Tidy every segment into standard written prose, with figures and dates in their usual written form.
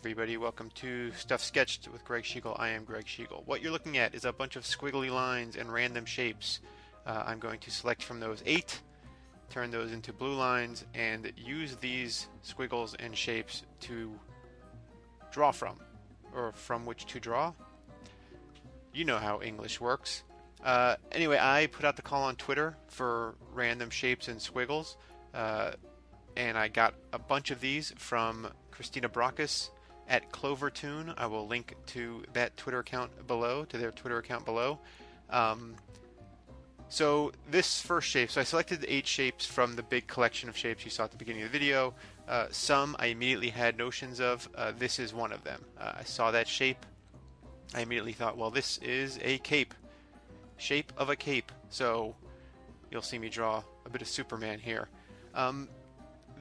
everybody, welcome to Stuff Sketched with Gregg Schigiel. I am Gregg Schigiel. What you're looking at is a bunch of squiggly lines and random shapes. I'm going to select from those 8, turn those into blue lines, and use these squiggles and shapes to draw from, or from which to draw. You know how English works. Anyway, I put out the call on Twitter for random shapes and squiggles, and I got a bunch of these from Christina Brockus at Clovertoon. I will link to that Twitter account below, to their Twitter account below. So this first shape, so I selected the 8 shapes from the big collection of shapes you saw at the beginning of the video. Some I immediately had notions of. This is one of them. I saw that shape. I immediately thought, well, this is a cape. Shape of a cape. So you'll see me draw a bit of Superman here.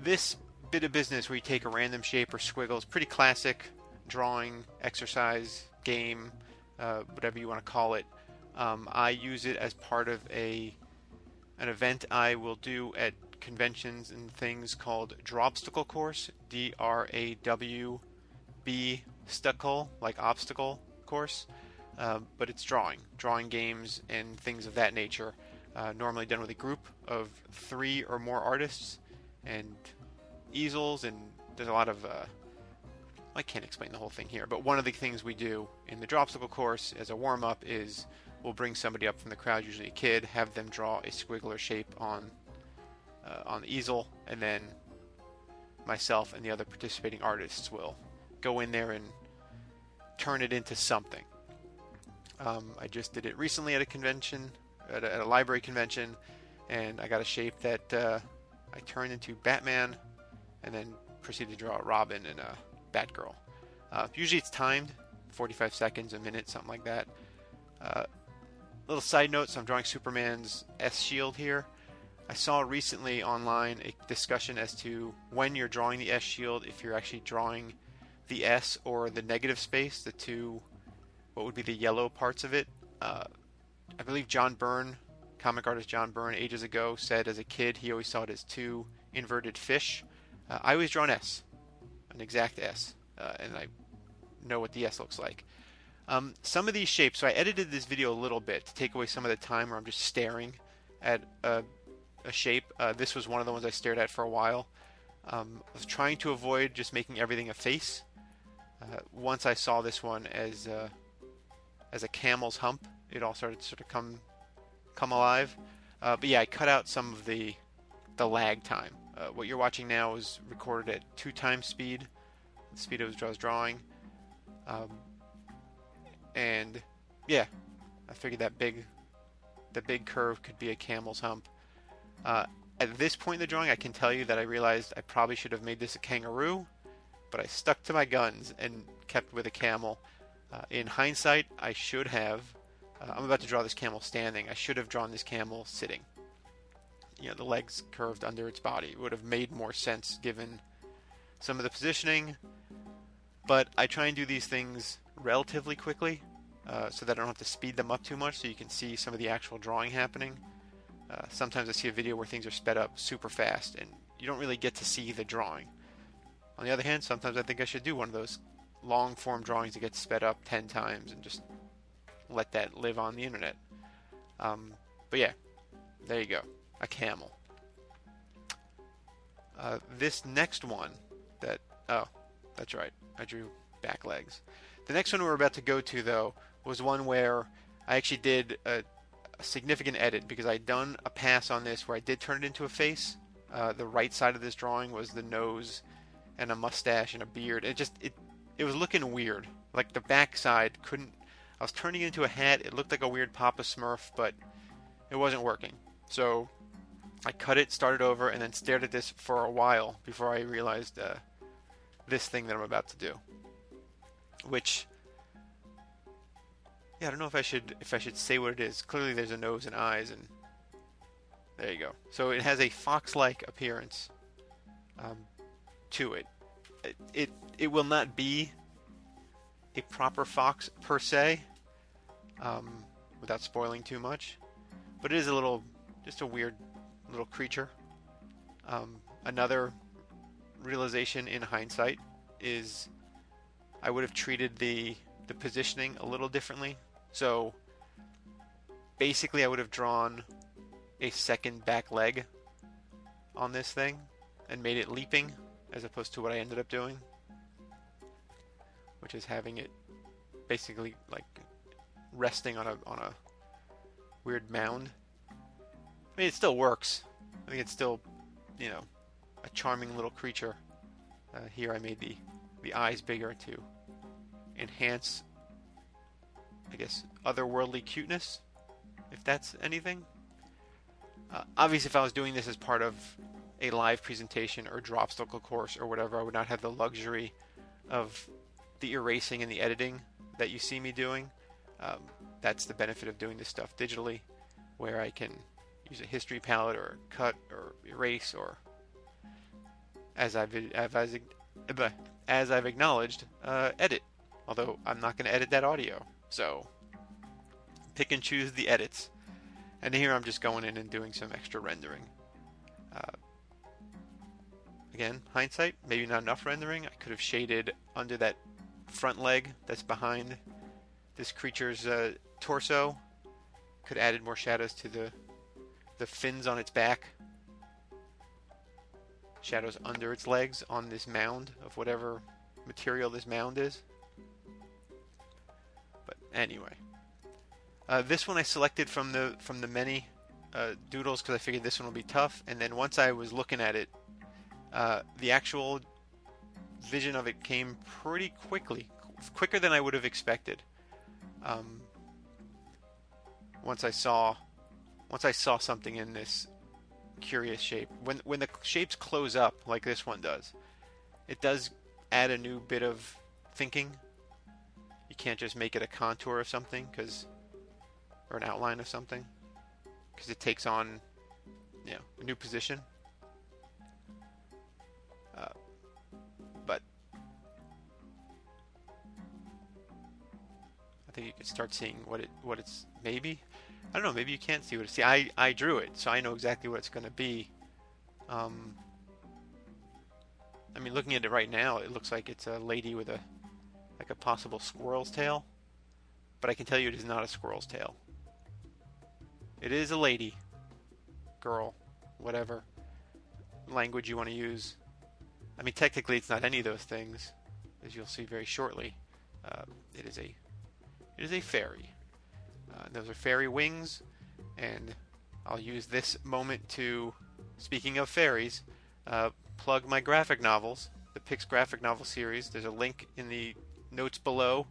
This bit of business where you take a random shape or squiggles, pretty classic drawing exercise, game, whatever you want to call it. I use it as part of an event I will do at conventions and things called Drawbstacle course, D-R-A-W-B stuckle, like obstacle course, but it's drawing games and things of that nature, normally done with a group of 3 or more artists and easels, and there's a lot of I can't explain the whole thing here, but one of the things we do in the Drawbstacle course as a warm-up is we'll bring somebody up from the crowd, usually a kid, have them draw a squiggle or shape on the easel, and then myself and the other participating artists will go in there and turn it into something. I just did it recently at a convention, at a library convention, and I got a shape that I turned into Batman and then proceeded to draw a Robin and a Batgirl. Usually it's timed, 45 seconds, a minute, something like that. Little side note, so I'm drawing Superman's S shield here. I saw recently online a discussion as to when you're drawing the S shield, if you're actually drawing the S or the negative space, the two, what would be the yellow parts of it. I believe John Byrne, comic artist John Byrne, ages ago, said as a kid he always saw it as 2 inverted fish. I always draw an S, an exact S, and I know what the S looks like. Some of these shapes, so I edited this video a little bit to take away some of the time where I'm just staring at a shape. This was one of the ones I stared at for a while. I was trying to avoid just making everything a face. Once I saw this one as a camel's hump, it all started to sort of come alive. But yeah, I cut out some of the lag time. What you're watching now is recorded at 2 times speed, the speed I was drawing. And yeah, I figured the big curve could be a camel's hump. At this point in the drawing, I can tell you that I realized I probably should have made this a kangaroo, but I stuck to my guns and kept with a camel. In hindsight, I should have. I'm about to draw this camel standing. I should have drawn this camel sitting. You know, the legs curved under its body. It would have made more sense given some of the positioning. But I try and do these things relatively quickly so that I don't have to speed them up too much so you can see some of the actual drawing happening. Sometimes I see a video where things are sped up super fast and you don't really get to see the drawing. On the other hand, sometimes I think I should do one of those long form drawings that gets sped up 10 times and just let that live on the internet. But yeah, there you go. A camel. This next one that's right. I drew back legs. The next one we're about to go to, though, was one where I actually did a significant edit because I'd done a pass on this where I did turn it into a face. The right side of this drawing was the nose and a mustache and a beard. It was looking weird. Like the back side couldn't. I was turning it into a hat. It looked like a weird Papa Smurf, but it wasn't working. So I cut it, started over, and then stared at this for a while before I realized this thing that I'm about to do. Which, yeah, I don't know if I should say what it is. Clearly there's a nose and eyes, and there you go. So it has a fox-like appearance to it. It will not be a proper fox per se, without spoiling too much, but it is just a weird little creature. Another realization in hindsight is I would have treated the positioning a little differently. So basically I would have drawn a second back leg on this thing and made it leaping as opposed to what I ended up doing, which is having it basically like resting on a weird mound. I mean, it still works. I think it's still, a charming little creature. Here I made the eyes bigger to enhance, I guess, otherworldly cuteness, if that's anything. Obviously, if I was doing this as part of a live presentation or dropsicle course or whatever, I would not have the luxury of the erasing and the editing that you see me doing. That's the benefit of doing this stuff digitally, where I can use a history palette or cut or erase, or as I've acknowledged, edit. Although I'm not going to edit that audio, so pick and choose the edits. And here I'm just going in and doing some extra rendering. Again, hindsight, maybe not enough rendering. I could have shaded under that front leg that's behind this creature's torso. Could have added more shadows to the fins on its back. Shadows under its legs on this mound of whatever material this mound is. But anyway, this one I selected from the many doodles because I figured this one will be tough. And then once I was looking at it, the actual vision of it came pretty quickly, quicker than I would have expected. Once I saw something in this curious shape, when the shapes close up like this one does, it does add a new bit of thinking. You can't just make it a contour of something, or an outline of something, because it takes on, a new position. But I think you can start seeing what it's maybe. I don't know. Maybe you can't see what it's. See, I drew it, so I know exactly what it's going to be. I mean, looking at it right now, it looks like it's a lady with a possible squirrel's tail, but I can tell you it is not a squirrel's tail. It is a lady, girl, whatever language you want to use. I mean, technically, it's not any of those things, as you'll see very shortly. It is a fairy. Those are fairy wings, and I'll use this moment to, speaking of fairies, plug my graphic novels, the Pix graphic novel series. There's a link in the notes below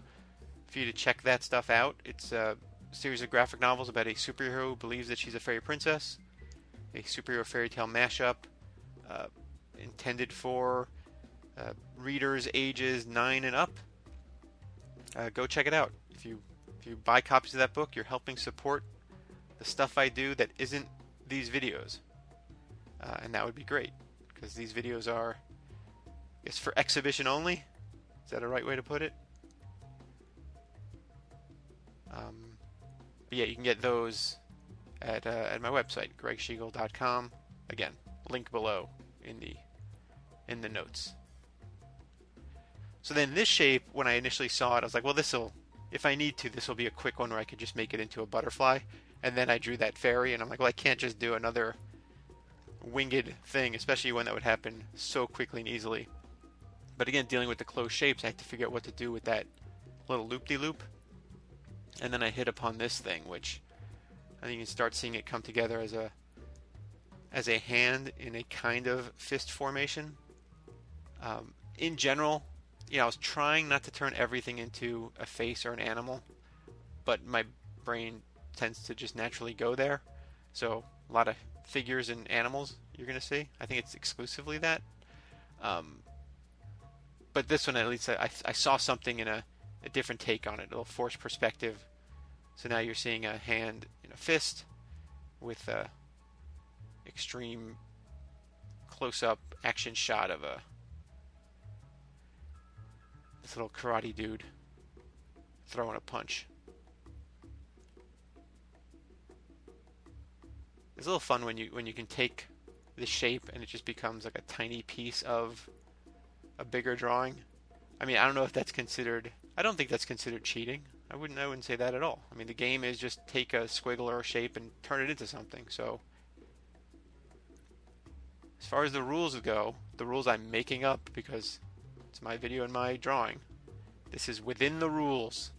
for you to check that stuff out. It's a series of graphic novels about a superhero who believes that she's a fairy princess, a superhero fairy tale mashup, intended for readers ages 9 and up. Go check it out. If you buy copies of that book, you're helping support the stuff I do that isn't these videos, and that would be great, because these videos are, I guess, for exhibition only. Is that a right way to put it? But yeah, you can get those at my website, greggschigiel.com. Again, link below in the notes. So then this shape, when I initially saw it, I was like, well, if I need to, this will be a quick one where I could just make it into a butterfly. And then I drew that fairy, and I'm like, well, I can't just do another winged thing, especially when that would happen so quickly and easily. But again, dealing with the closed shapes, I had to figure out what to do with that little loop-de-loop. And then I hit upon this thing, which I think you can start seeing it come together as a hand in a kind of fist formation. In general, I was trying not to turn everything into a face or an animal, but my brain tends to just naturally go there. So a lot of figures and animals you're going to see. I think it's exclusively that. But this one, at least, I saw something in a different take on it, a little forced perspective. So now you're seeing a hand in a fist with a extreme close-up action shot of this little karate dude throwing a punch. It's a little fun when you can take the shape and it just becomes like a tiny piece of a bigger drawing. I mean, I don't know if that's considered. I don't think that's considered cheating. I wouldn't say that at all. I mean, the game is just take a squiggle or a shape and turn it into something. So, as far as the rules go, the rules I'm making up because it's my video and my drawing. This is within the rules.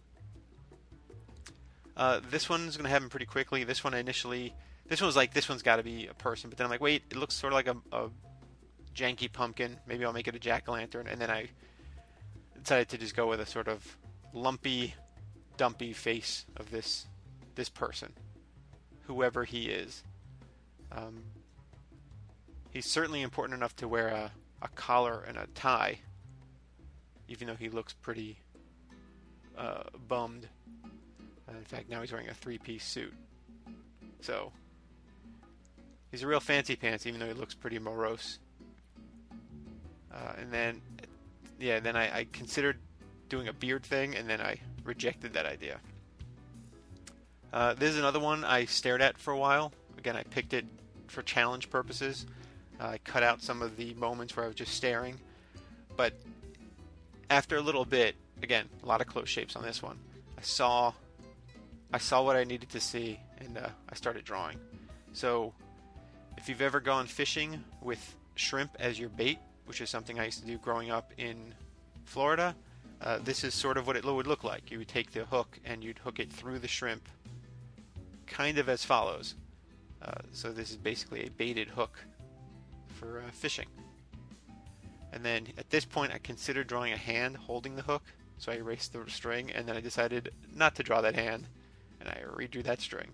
This one's going to happen pretty quickly. This one was like, this one's got to be a person. But then I'm like, wait, it looks sort of like a janky pumpkin. Maybe I'll make it a jack-o'-lantern. And then I decided to just go with a sort of lumpy, dumpy face of this person, whoever he is. He's certainly important enough to wear a collar and a tie, even though he looks pretty bummed. In fact, now he's wearing a three-piece suit. So, he's a real fancy pants, even though he looks pretty morose. And then I considered doing a beard thing, and then I rejected that idea. This is another one I stared at for a while. Again, I picked it for challenge purposes. I cut out some of the moments where I was just staring. But after a little bit, again, a lot of close shapes on this one, I saw what I needed to see, and I started drawing. So, if you've ever gone fishing with shrimp as your bait, which is something I used to do growing up in Florida, this is sort of what it would look like. You would take the hook and you'd hook it through the shrimp, kind of as follows. So this is basically a baited hook for fishing. And then at this point I considered drawing a hand holding the hook, so I erased the string, and then I decided not to draw that hand, and I redrew that string.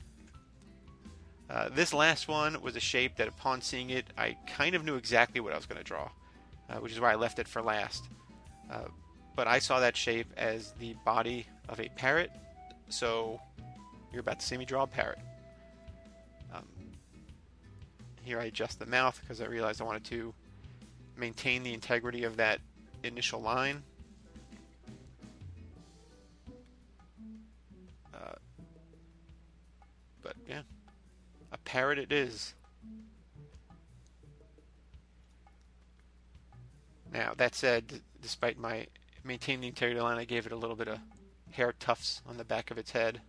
This last one was a shape that upon seeing it, I kind of knew exactly what I was going to draw, which is why I left it for last. But I saw that shape as the body of a parrot, so you're about to see me draw a parrot. Here I adjust the mouth because I realized I wanted to maintain the integrity of that initial line. But yeah, a parrot it is. Now, that said, despite my maintaining the integrity line, I gave it a little bit of hair tufts on the back of its head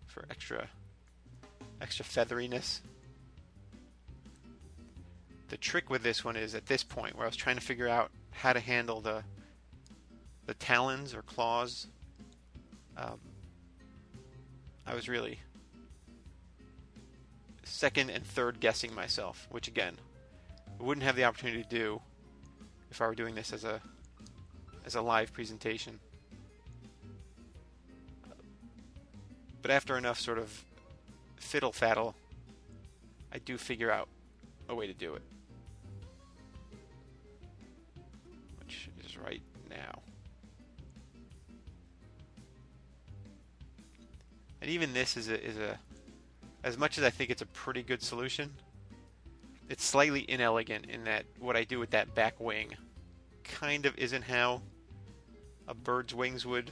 for extra featheriness. The trick with this one is at this point where I was trying to figure out how to handle the talons or claws. I was really second and third guessing myself, which again, I wouldn't have the opportunity to do if I were doing this as a live presentation. But after enough sort of fiddle-faddle, I do figure out a way to do it. Which is right now. And even this is a as much as I think it's a pretty good solution, it's slightly inelegant in that what I do with that back wing kind of isn't how a bird's wings would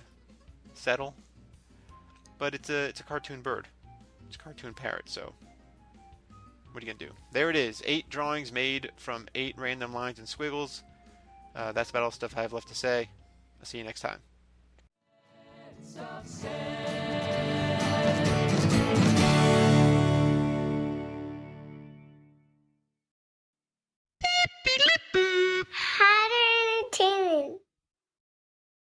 settle. But it's a cartoon bird. It's a cartoon parrot, so what are you gonna do? There it is. 8 drawings made from 8 random lines and squiggles. That's about all the stuff I have left to say. I'll see you next time.